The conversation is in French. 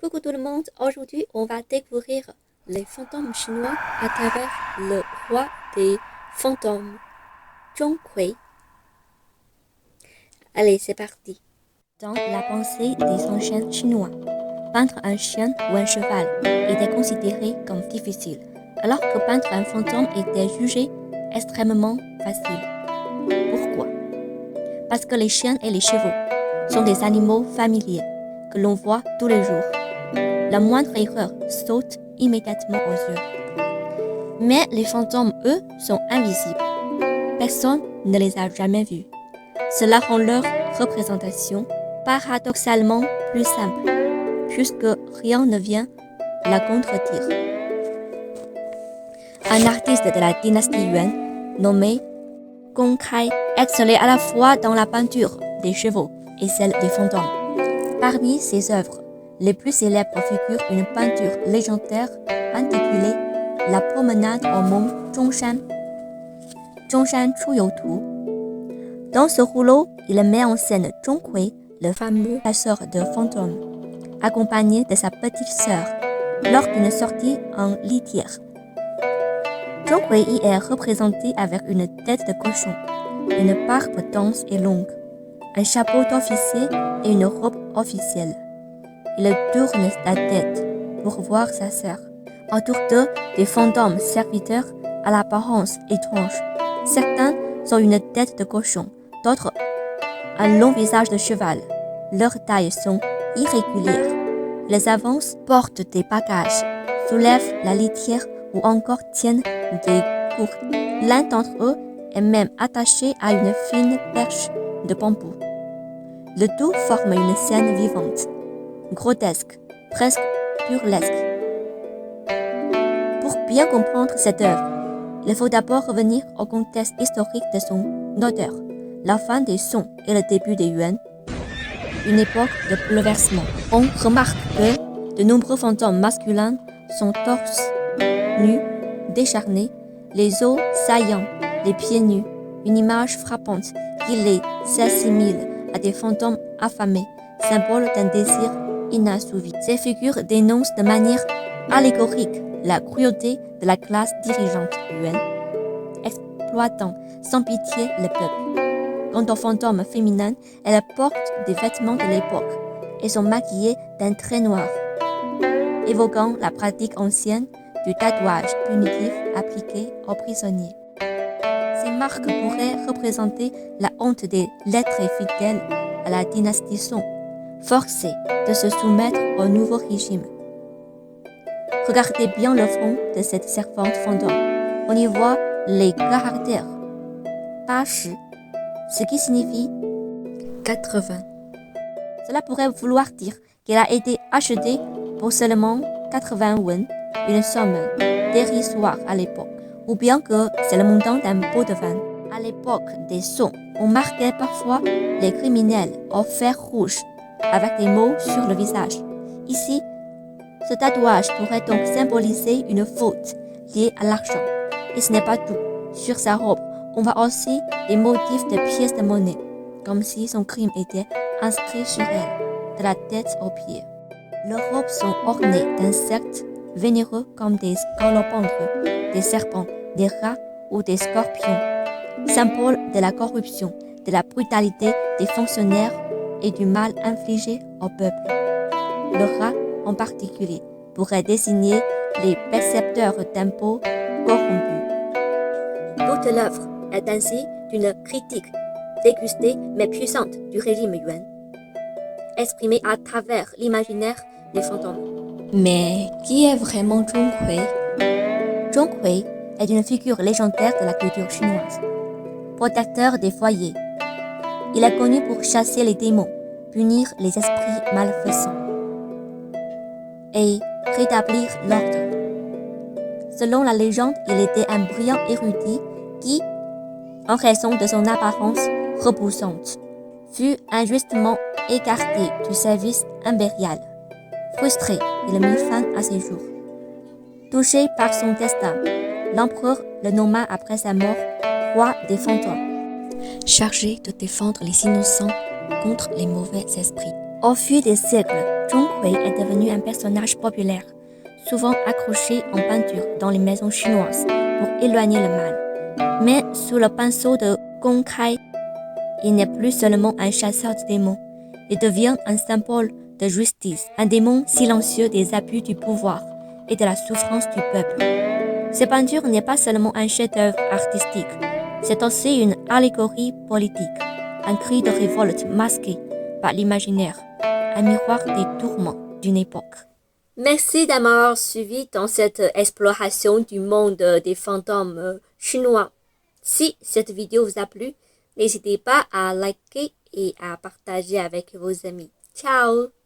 Coucou tout le monde, aujourd'hui on va découvrir les fantômes chinois à travers le roi des fantômes, Zhong Hui. Allez, c'est parti. Dans la pensée des anciens chinois, peindre un chien ou un cheval était considéré comme difficile, alors que peindre un fantôme était jugé extrêmement facile. Pourquoi? Parce que les chiens et les chevaux sont des animaux familiers que l'on voit tous les jours. La moindre erreur saute immédiatement aux yeux. Mais les fantômes, eux, sont invisibles. Personne ne les a jamais vus. Cela rend leur représentation paradoxalement plus simple, puisque rien ne vient la contredire. Un artiste de la dynastie Yuan, nommé Gong Kai, excellait à la fois dans la peinture des chevaux et celle des fantômes. Parmi ses œuvres, les plus célèbres figurent une peinture légendaire intitulée La promenade au mont Zhongshan, Zhongshan Chuyou Tu. Dans ce rouleau, il met en scène Zhong Hui, le fameux chasseur de fantômes, accompagné de sa petite sœur, lors d'une sortie en litière. Zhong Hui y est représenté avec une tête de cochon, une barbe dense et longue, un chapeau d'officier et une robe officielle. Il tourne la tête pour voir sa sœur. Autour d'eux, des fantômes serviteurs à l'apparence étrange. Certains ont une tête de cochon, d'autres un long visage de cheval. Leurs tailles sont irrégulières. Les avancent, portent des bagages, soulèvent la litière ou encore tiennent des gourdes. L'un d'entre eux est même attaché à une fine perche de bambou. Le tout forme une scène vivante, grotesque, presque burlesque. Pour bien comprendre cette œuvre, il faut d'abord revenir au contexte historique de son auteur, la fin des Song et le début des Yuan, une époque de bouleversement. On remarque que de nombreux fantômes masculins sont torses nus, décharnés, les os saillants, les pieds nus, une image frappante qui les assimile à des fantômes affamés, symbole d'un désir inassouvi. Ces figures dénoncent de manière allégorique la cruauté de la classe dirigeante yuan, exploitant sans pitié le peuple. Quant aux fantômes féminins, elles portent des vêtements de l'époque et sont maquillées d'un trait noir, évoquant la pratique ancienne du tatouage punitif appliqué aux prisonniers. Ces marques pourraient représenter la honte des lettrés fidèles à la dynastie Song, forcés de se soumettre au nouveau régime. Regardez bien le front de cette servante fantôme. On y voit les caractères 80, ce qui signifie 80. Cela pourrait vouloir dire qu'elle a été achetée pour seulement 80 won, une somme dérisoire à l'époque, ou bien que c'est le montant d'un pot de vin. À l'époque des Song, on marquait parfois les criminels au fer rouge avec des mots sur le visage. Ici, ce tatouage pourrait donc symboliser une faute liée à l'argent. Et ce n'est pas tout. Sur sa robe, on voit aussi des motifs de pièces de monnaie, comme si son crime était inscrit sur elle, de la tête aux pieds. Leurs robes sont ornées d'insectes vénéreux comme des scolopendres, des serpents, des rats ou des scorpions, symbole de la corruption, de la brutalité des fonctionnaires et du mal infligé au peuple. Le rat, en particulier, pourrait désigner les percepteurs d'impôts corrompus. Toute l'œuvre est ainsi une critique dégustée mais puissante du régime yuan, exprimée à travers l'imaginaire des fantômes. Mais qui est vraiment Zhong Hui? Zhong Hui est une figure légendaire de la culture chinoise, protecteur des foyers. Il est connu pour chasser les démons, punir les esprits malfaisants et rétablir l'ordre. Selon la légende, il était un brillant érudit qui, en raison de son apparence repoussante, fut injustement écarté du service impérial. Frustré, il mit fin à ses jours. Touché par son destin, l'empereur le nomma après sa mort roi des fantômes, chargé de défendre les innocents contre les mauvais esprits. Au fil des siècles, Zhong Hui est devenu un personnage populaire, souvent accroché en peinture dans les maisons chinoises pour éloigner le mal. Mais sous le pinceau de Gong Kai, il n'est plus seulement un chasseur de démons, il devient un symbole de justice, un démon silencieux des abus du pouvoir et de la souffrance du peuple. Ces peintures n'est pas seulement un chef-d'œuvre artistique, c'est aussi une allégorie politique, un cri de révolte masqué par l'imaginaire, un miroir des tourments d'une époque. Merci d'avoir suivi dans cette exploration du monde des fantômes chinois. Si cette vidéo vous a plu, n'hésitez pas à liker et à partager avec vos amis. Ciao!